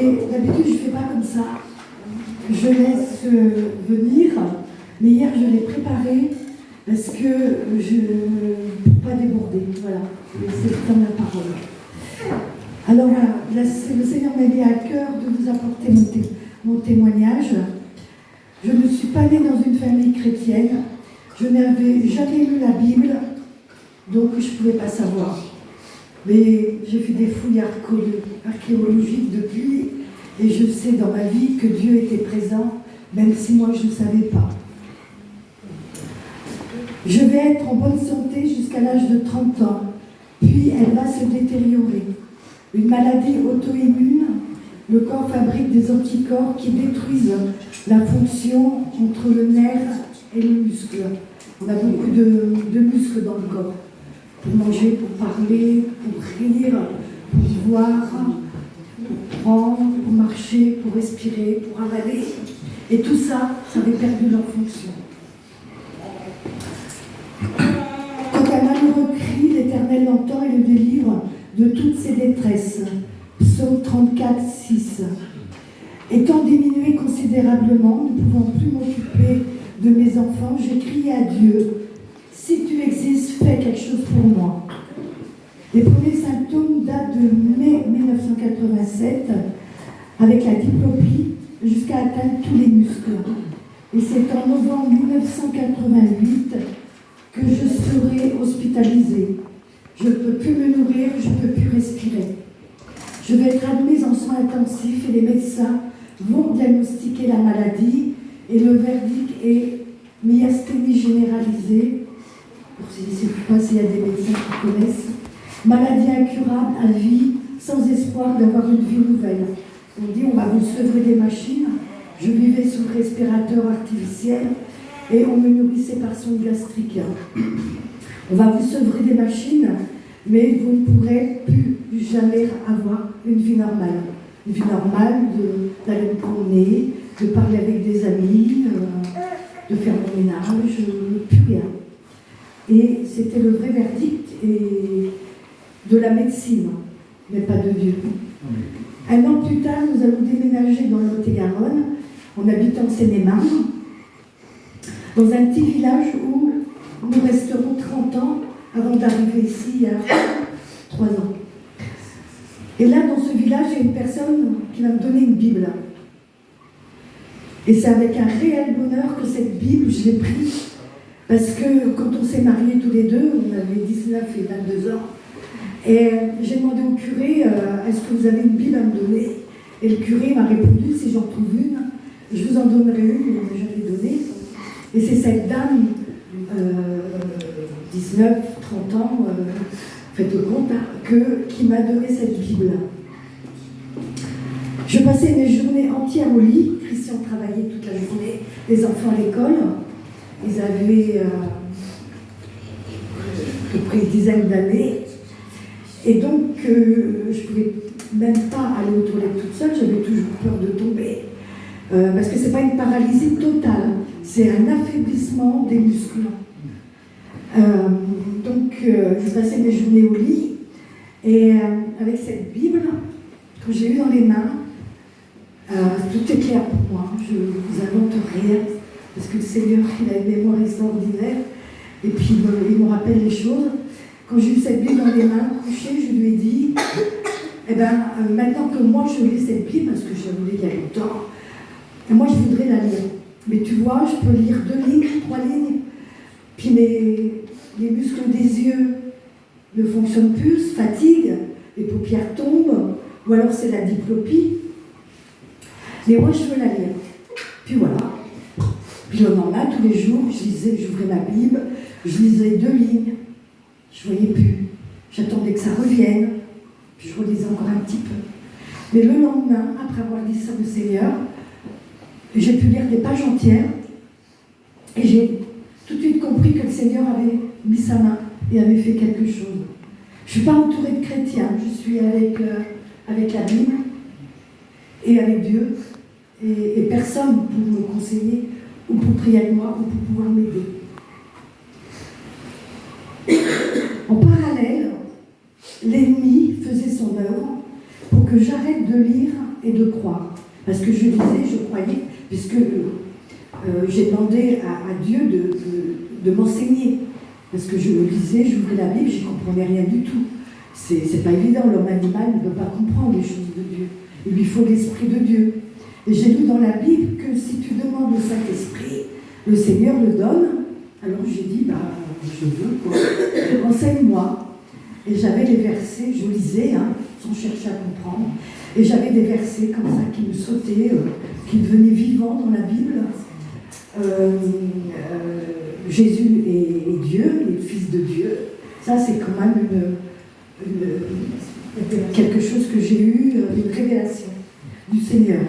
Et d'habitude, je ne fais pas comme ça. Je laisse venir, mais hier, je l'ai préparé parce que je ne peux pas déborder. Voilà, laisser prendre la parole. Alors voilà, le Seigneur m'a mis à cœur de vous apporter mon témoignage. Je ne suis pas née dans une famille chrétienne. Je n'avais jamais lu la Bible, donc je ne pouvais pas savoir. Mais j'ai fait des fouilles archéologiques depuis, et je sais dans ma vie que Dieu était présent, même si moi je ne savais pas. Je vais être en bonne santé jusqu'à l'âge de 30 ans, puis elle va se détériorer. Une maladie auto-immune, le corps fabrique des anticorps qui détruisent la fonction entre le nerf et le muscle. On a beaucoup de muscles dans le corps. Pour manger, pour parler, pour rire, pour voir, pour prendre, pour marcher, pour respirer, pour avaler. Et tout ça, ça avait perdu leur fonction. Quand un malheureux crie, l'Éternel l'entend et le délivre de toutes ses détresses. Psaume 34, 6. Étant diminué considérablement, ne pouvant plus m'occuper de mes enfants, j'ai crié à Dieu. Si tu existes, fais quelque chose pour moi. Les premiers symptômes datent de mai 1987, avec la diplopie, jusqu'à atteindre tous les muscles. Et c'est en novembre 1988 que je serai hospitalisée. Je ne peux plus me nourrir, je ne peux plus respirer. Je vais être admise en soins intensifs et les médecins vont diagnostiquer la maladie et le verdict est myasthénie généralisée. Je ne sais pas s'il y a des médecins qui connaissent. Maladie incurable à vie, sans espoir d'avoir une vie nouvelle. On dit on va vous sevrer des machines. Je vivais sous respirateur artificiel et on me nourrissait par sonde gastrique. On va vous sevrer des machines, mais vous ne pourrez plus jamais avoir une vie normale. Une vie normale d'aller me promener, de parler avec des amis, de faire mon ménage, plus rien. Et c'était le vrai verdict de la médecine, mais pas de Dieu. Un an plus tard, nous allons déménager dans le Lot-et-Garonne, on habite en Seine-et-Marne, dans un petit village où nous resterons 30 ans avant d'arriver ici il y a 3 ans. Et là, dans ce village, il y a une personne qui va me donner une Bible. Et c'est avec un réel bonheur que cette Bible, je l'ai prise. Parce que quand on s'est mariés tous les deux, on avait 19 et 22 ans, et j'ai demandé au curé, est-ce que vous avez une Bible à me donner? Et le curé m'a répondu, si j'en trouve une, je vous en donnerai une, mais je l'ai donnée. Et c'est cette dame, 19, 30 ans, faites le compte, qui m'a donné cette Bible. Je passais mes journées entières au lit, Christian travaillait toute la journée, les enfants à l'école. Ils avaient à peu près une dizaine d'années. Et donc, je ne pouvais même pas aller aux toilettes toute seule, j'avais toujours peur de tomber. Parce que ce n'est pas une paralysie totale, c'est un affaiblissement des muscles. Donc, je passais mes journées au lit. Et avec cette Bible, que j'ai eue dans les mains, tout est clair pour moi. Je ne vous invente rien. Parce que le Seigneur, il a une mémoire extraordinaire, et puis il me rappelle les choses. Quand j'ai eu cette Bible dans les mains, couchée, je lui ai dit, maintenant que moi je lis cette Bible, parce que je l'ai lu il y a longtemps, et moi je voudrais la lire. Mais tu vois, je peux lire 2 lignes, 3 lignes, puis les muscles des yeux ne fonctionnent plus, fatigue, les paupières tombent, ou alors c'est la diplopie. Mais moi je veux la lire. Puis voilà. Puis le lendemain, tous les jours, j'ouvrais ma Bible, je lisais 2 lignes, je ne voyais plus. J'attendais que ça revienne, puis je relisais encore un petit peu. Mais le lendemain, après avoir dit ça au Seigneur, j'ai pu lire des pages entières, et j'ai tout de suite compris que le Seigneur avait mis sa main et avait fait quelque chose. Je ne suis pas entourée de chrétiens, je suis avec la Bible et avec Dieu, et personne pour me conseiller, ou pour prier avec moi, ou pour pouvoir m'aider. En parallèle, l'ennemi faisait son œuvre pour que j'arrête de lire et de croire. Parce que je lisais, je croyais, puisque j'ai demandé à Dieu de m'enseigner. Parce que je lisais, j'ouvrais la Bible, je ne comprenais rien du tout. C'est pas évident, l'homme animal ne peut pas comprendre les choses de Dieu. Il lui faut l'Esprit de Dieu. Et j'ai lu dans la Bible que si tu demandes le Saint-Esprit, le Seigneur le donne. Alors j'ai dit, je veux quoi. Enseigne-moi. Et j'avais des versets, je lisais, sans chercher à comprendre. Et j'avais des versets comme ça qui me sautaient, qui devenaient vivants dans la Bible. Jésus est Dieu, il est Fils de Dieu. Ça, c'est quand même quelque chose que j'ai eu, une révélation du Seigneur.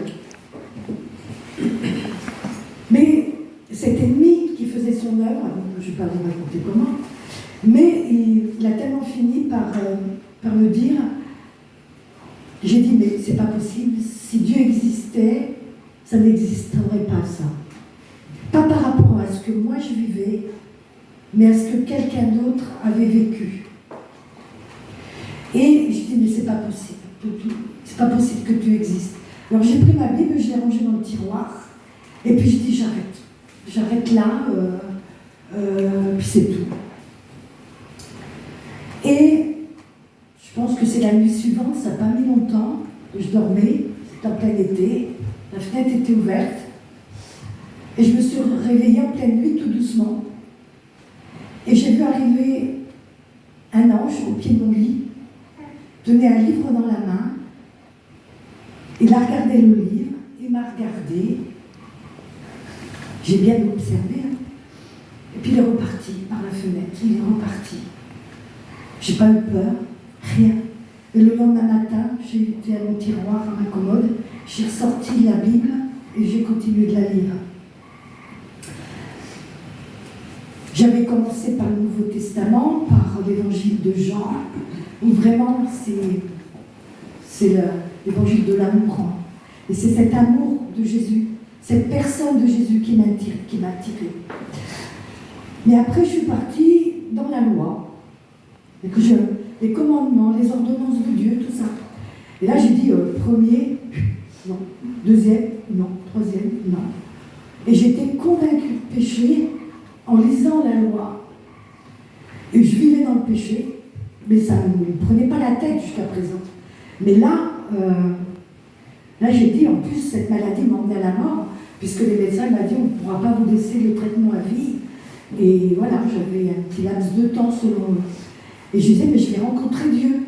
Mais cet ennemi qui faisait son œuvre, je ne vais pas vous raconter comment, mais il a tellement fini par me dire, j'ai dit, mais c'est pas possible, si Dieu existait, ça n'existerait pas ça. Pas par rapport à ce que moi je vivais, mais à ce que quelqu'un d'autre avait vécu. Et je dis, mais c'est pas possible. C'est pas possible que Dieu existe. Alors j'ai pris ma Bible, je l'ai rangée dans le tiroir, et puis je dis, j'arrête. J'arrête là, puis c'est tout. Et je pense que c'est la nuit suivante, ça n'a pas mis longtemps, je dormais, c'était en plein été, la fenêtre était ouverte, et je me suis réveillée en pleine nuit, tout doucement, et j'ai vu arriver un ange au pied de mon lit, tenait un livre dans la main, il a regardé le livre, il m'a regardé, j'ai bien observé, et puis il est reparti par la fenêtre, il est reparti. J'ai pas eu peur, rien. Et le lendemain matin, j'ai été à mon tiroir, à ma commode, j'ai ressorti la Bible et j'ai continué de la lire. J'avais commencé par le Nouveau Testament, par l'évangile de Jean, où vraiment c'est l'évangile de l'amour. Et c'est cet amour de Jésus, cette personne de Jésus qui m'a attirée. Mais après, je suis partie dans la loi. Et que les commandements, les ordonnances de Dieu, tout ça. Et là, j'ai dit, premier, non. Deuxième, non. Troisième, non. Et j'étais convaincue de péché en lisant la loi. Et je vivais dans le péché, mais ça ne me prenait pas la tête jusqu'à présent. Mais là, j'ai dit, en plus, cette maladie m'emmenait à la mort, puisque les médecins m'ont dit, on ne pourra pas vous laisser le traitement à vie. Et voilà, j'avais un petit laps de temps selon eux. Et je disais, mais je vais rencontrer Dieu.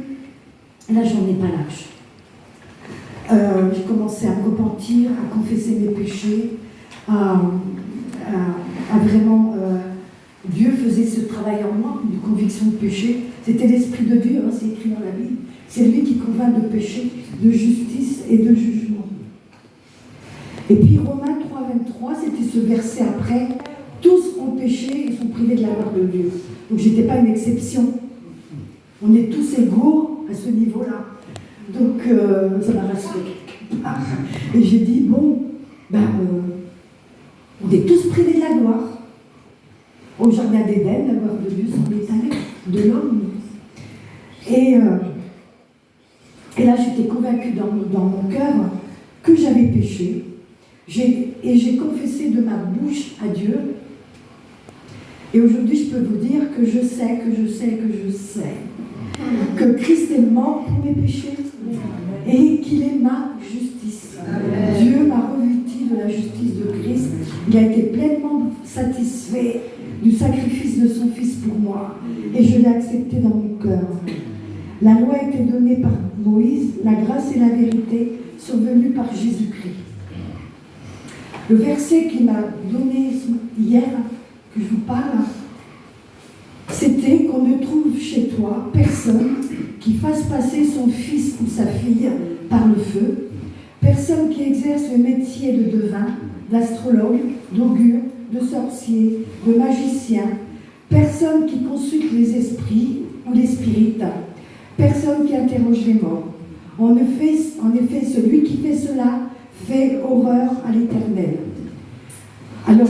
Et là, j'en ai pas l'âge. J'ai commencé à me repentir, à confesser mes péchés, à vraiment... Dieu faisait ce travail en moi, de conviction de péché. C'était l'Esprit de Dieu, c'est écrit dans la Bible. C'est lui qui convainc de péché, de justice et de jugement. Et puis Romains 3,23, c'était ce verset après. Tous ont péché et sont privés de la gloire de Dieu. Donc j'étais pas une exception. On est tous égaux à ce niveau-là. Donc, ça m'a rassuré quelque part. Et j'ai dit, bon, on est tous privés de la gloire. Au jardin d'Éden, la gloire de Dieu semblait allée de l'homme. Et là, j'étais convaincue dans mon cœur que j'avais péché. Et j'ai confessé de ma bouche à Dieu. Et aujourd'hui, je peux vous dire que je sais que Christ est mort pour mes péchés et qu'il est ma justice. Amen. Dieu m'a revêtu de la justice de Christ. Il a été pleinement satisfait du sacrifice de son Fils pour moi et je l'ai accepté dans mon cœur. La loi a été donnée par Moïse, la grâce et la vérité sont venues par Jésus-Christ. Le verset qu'il m'a donné hier, que je vous parle, c'était qu'on ne trouve chez toi personne qui fasse passer son fils ou sa fille par le feu, personne qui exerce le métier de devin, d'astrologue, d'augure, de sorcier, de magicien, personne qui consulte les esprits ou les spirites, personne qui interroge les morts. En effet, celui qui fait cela fait horreur à l'Éternel. Alors,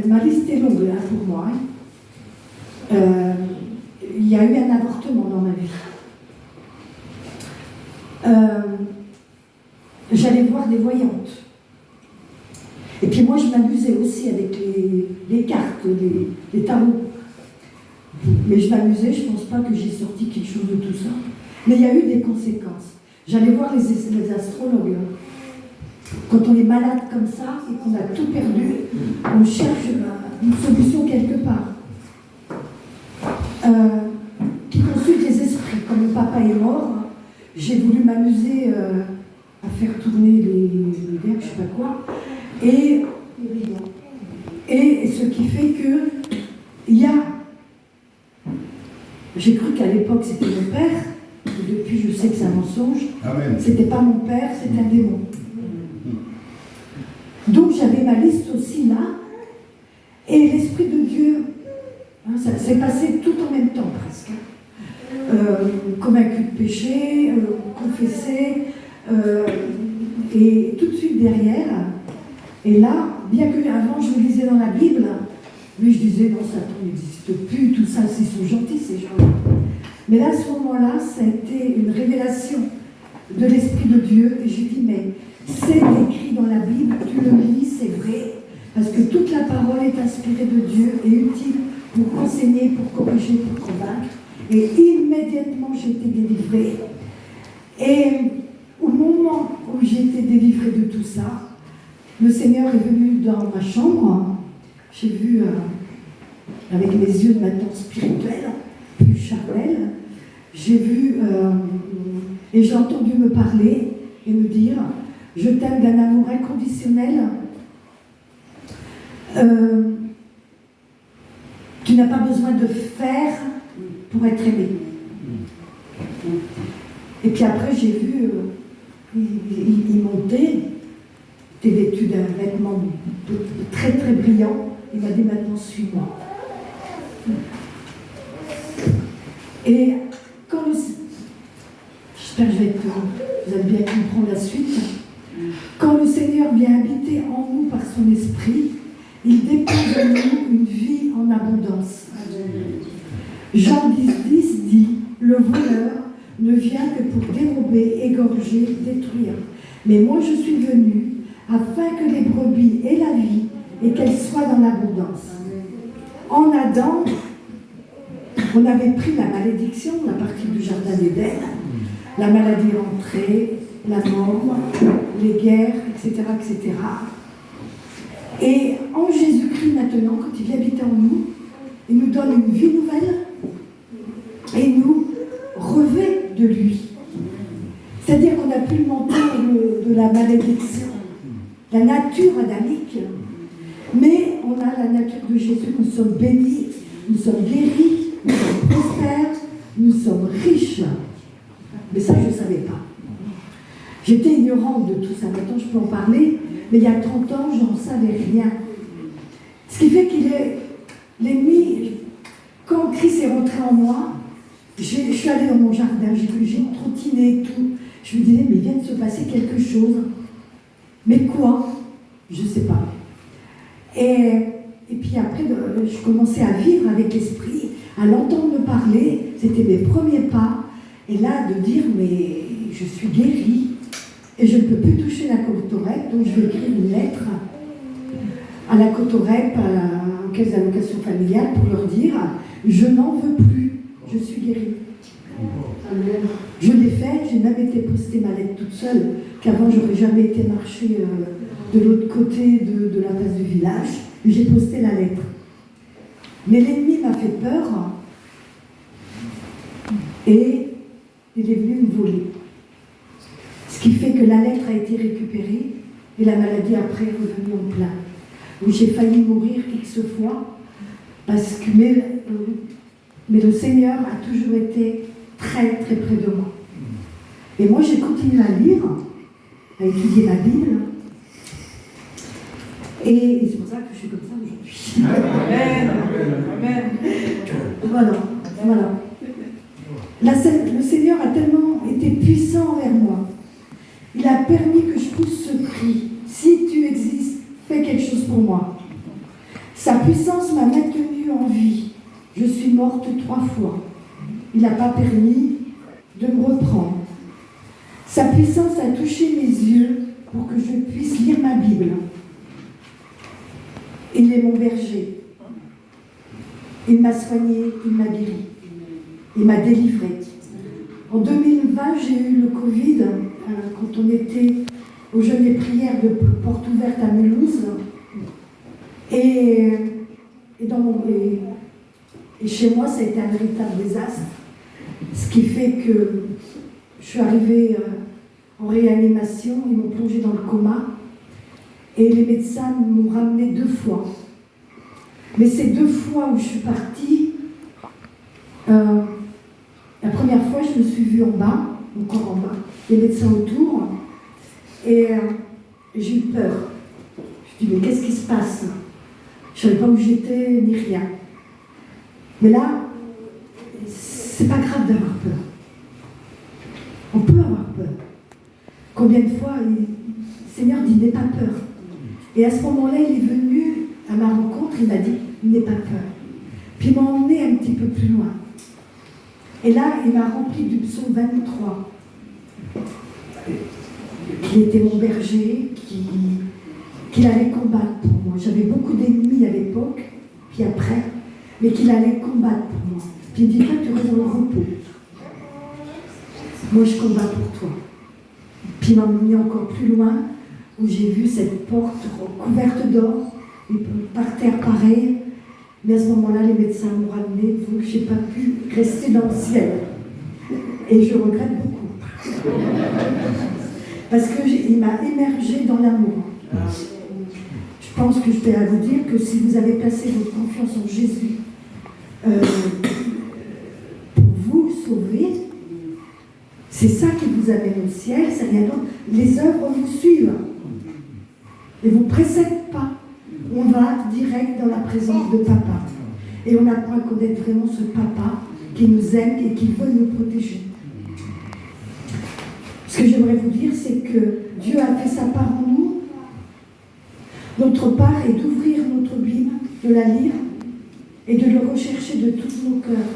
ma liste est longue là, pour moi. Il y a eu un avortement dans ma vie. j'allais voir des voyantes. Et puis moi, je m'amusais aussi avec les cartes, les tarots. Mais je m'amusais, je ne pense pas que j'ai sorti quelque chose de tout ça. Mais il y a eu des conséquences. J'allais voir les astrologues. Quand on est malade comme ça et qu'on a tout perdu, on cherche une solution quelque part. Qui consulte les esprits. Quand mon papa est mort, j'ai voulu m'amuser à faire tourner les verres, je ne sais pas quoi. Et ce qui fait que il y a... J'ai cru qu'à l'époque c'était mon père, et depuis je sais que c'est un mensonge. Amen. C'était pas mon père, c'était un démon. Donc j'avais ma liste aussi là, et l'Esprit de Dieu, hein, ça s'est passé tout en même temps presque. Convaincu de péché, confessé, et tout de suite derrière. Et là, bien que avant je me lisais dans la Bible, mais je disais non, Satan n'existe plus, tout ça, ils sont gentils ces gens-là. Mais là, à ce moment-là, ça a été une révélation de l'Esprit de Dieu, et j'ai dit, mais c'est écrit dans la Bible, tu le lis, c'est vrai, parce que toute la parole est inspirée de Dieu et utile pour enseigner, pour corriger, pour convaincre. Et immédiatement, j'ai été délivrée. Et au moment où j'ai été délivrée de tout ça, le Seigneur est venu dans ma chambre. J'ai vu, avec mes yeux maintenant spirituels, plus charnels, j'ai vu et j'ai entendu me parler et me dire « Je t'aime d'un amour inconditionnel. Tu n'as pas besoin de faire pour être aimé. » Et puis après, j'ai vu, il montait, il était vêtu d'un vêtement très très brillant. Il m'a dit maintenant suis-moi. Et quand j'espère que vous allez bien comprendre la suite. Quand le Seigneur vient habiter en nous par son esprit, il dépose de nous une vie en abondance. Jean 10 dit, le voleur ne vient que pour dérober, égorger, détruire. Mais moi je suis venu afin que les brebis aient la vie et qu'elle soit dans l'abondance. En Adam, on avait pris la malédiction, la partie du jardin d'Éden, la maladie rentrée, la mort, les guerres, etc., etc. Et en Jésus-Christ maintenant, quand il vient habiter en nous, il nous donne une vie nouvelle et nous revêt de lui. C'est-à-dire qu'on n'a plus le menton de la malédiction, la nature adamique, mais on a la nature de Jésus. Nous sommes bénis, nous sommes guéris, nous sommes prospères, nous sommes riches. Mais ça, je ne savais pas. J'étais ignorante de tout ça. Maintenant, je peux en parler, mais il y a 30 ans, je n'en savais rien. Ce qui fait qu'il est l'ennemi, quand Christ est rentré en moi, je suis allée dans mon jardin, j'ai trottiné et tout. Je me disais, mais il vient de se passer quelque chose. Mais quoi? Je ne sais pas. Et puis après, je commençais à vivre avec l'esprit, à l'entendre me parler. C'était mes premiers pas. Et là, de dire, mais je suis guérie. Et je ne peux plus toucher la Cotorep, donc je vais écrire une lettre à la Cotorep, aux caisses d'allocation familiale, pour leur dire, je n'en veux plus, je suis guérie. Je l'ai fait, j'ai même été poster ma lettre toute seule, qu'avant j'aurais jamais été marcher de l'autre côté de la place du village. J'ai posté la lettre. Mais l'ennemi m'a fait peur et il est venu me voler. Ce qui fait que la lettre a été récupérée et la maladie après est revenue en plein. Où j'ai failli mourir X fois, parce que, mais le Seigneur a toujours été très très près de moi. Et moi j'ai continué à lire, à étudier la Bible, et c'est pour ça que je suis comme ça aujourd'hui. Amen. Amen. Voilà. Le Seigneur a tellement été puissant envers moi. Il a permis que je pousse ce cri. Si tu existes, fais quelque chose pour moi. Sa puissance m'a maintenue en vie. Je suis morte 3 fois. Il n'a pas permis de me reprendre. Sa puissance a touché mes yeux pour que je puisse lire ma Bible. Il est mon berger. Il m'a soigné, il m'a guéri. Il m'a délivré. En 2020, j'ai eu le Covid, quand on était au jeûne et prières de Porte Ouverte à Mulhouse. Et chez moi, ça a été un véritable désastre. Ce qui fait que je suis arrivée en réanimation, ils m'ont plongée dans le coma. Et les médecins m'ont ramenée 2 fois. Mais ces 2 fois où je suis partie, la première fois, je me suis vue en bas, encore en bas, les médecins autour, et j'ai eu peur. Je me dis, mais qu'est-ce qui se passe? Je ne savais pas où j'étais, ni rien. Mais là, c'est pas grave d'avoir peur. On peut avoir peur. Combien de fois, le Seigneur dit, n'aie pas peur. Et à ce moment-là, il est venu à ma rencontre, il m'a dit, n'aie pas peur. Puis il m'a emmené un petit peu plus loin. Et là, il m'a rempli du psaume 23, qui était mon berger, qu'il allait combattre pour moi. J'avais beaucoup d'ennemis à l'époque, puis après, mais qu'il allait combattre pour moi. Puis il dit, toi, tu restes dans le repos. Moi, je combats pour toi. Puis il m'a mis encore plus loin, où j'ai vu cette porte couverte d'or, par terre pareil. Mais à ce moment-là, les médecins m'ont ramené, donc je n'ai pas pu rester dans le ciel. Et je regrette beaucoup. Parce qu'il m'a émergé dans l'amour. Je pense que je peux vous dire que si vous avez placé votre confiance en Jésus pour vous sauver, c'est ça qui vous amène au ciel, c'est rien d'autre. Les œuvres vous suivent. Et vous ne précèdent pas. On va direct dans la présence de Papa. Et on apprend à connaître vraiment ce Papa qui nous aime et qui veut nous protéger. Ce que j'aimerais vous dire, c'est que Dieu a fait sa part en nous. Notre part est d'ouvrir notre Bible, de la lire et de le rechercher de tous nos cœurs.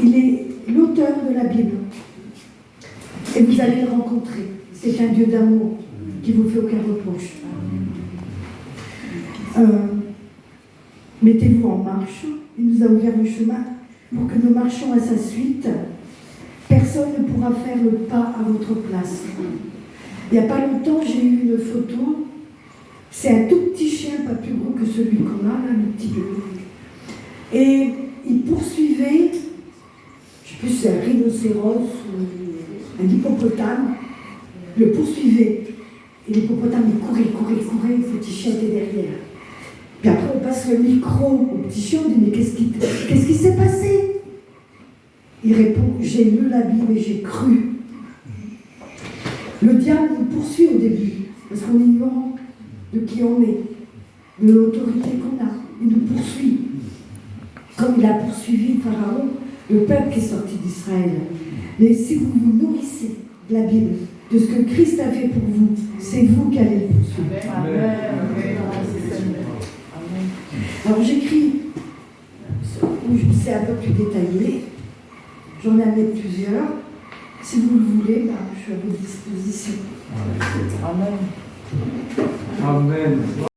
Il est l'auteur de la Bible. Et vous allez le rencontrer. C'est un Dieu d'amour qui vous fait aucun reproche. Mettez-vous en marche. Il nous a ouvert le chemin pour que nous marchions à sa suite. Personne ne pourra faire le pas à votre place. Il n'y a pas longtemps, j'ai eu une photo. C'est un tout petit chien, pas plus gros que celui qu'on a, là, le petit bébé. Et il poursuivait, je ne sais plus si c'est un rhinocéros ou un hippopotame, le poursuivait. Et l'hippopotame, il courait, le petit chien était derrière. Puis après, on passe le micro au petit chien, on dit, mais qu'est-ce qui s'est passé? Il répond, j'ai lu la Bible et j'ai cru. Le diable nous poursuit au début, parce qu'on est ignorant de qui on est, de l'autorité qu'on a. Il nous poursuit. Comme il a poursuivi Pharaon, le peuple qui est sorti d'Israël. Mais si vous vous nourrissez de la Bible, de ce que Christ a fait pour vous, c'est vous qui allez le poursuivre. Amen. Alors j'écris, c'est un peu plus détaillé, j'en ai amené plusieurs. Si vous le voulez, je suis à votre disposition. Amen. Amen.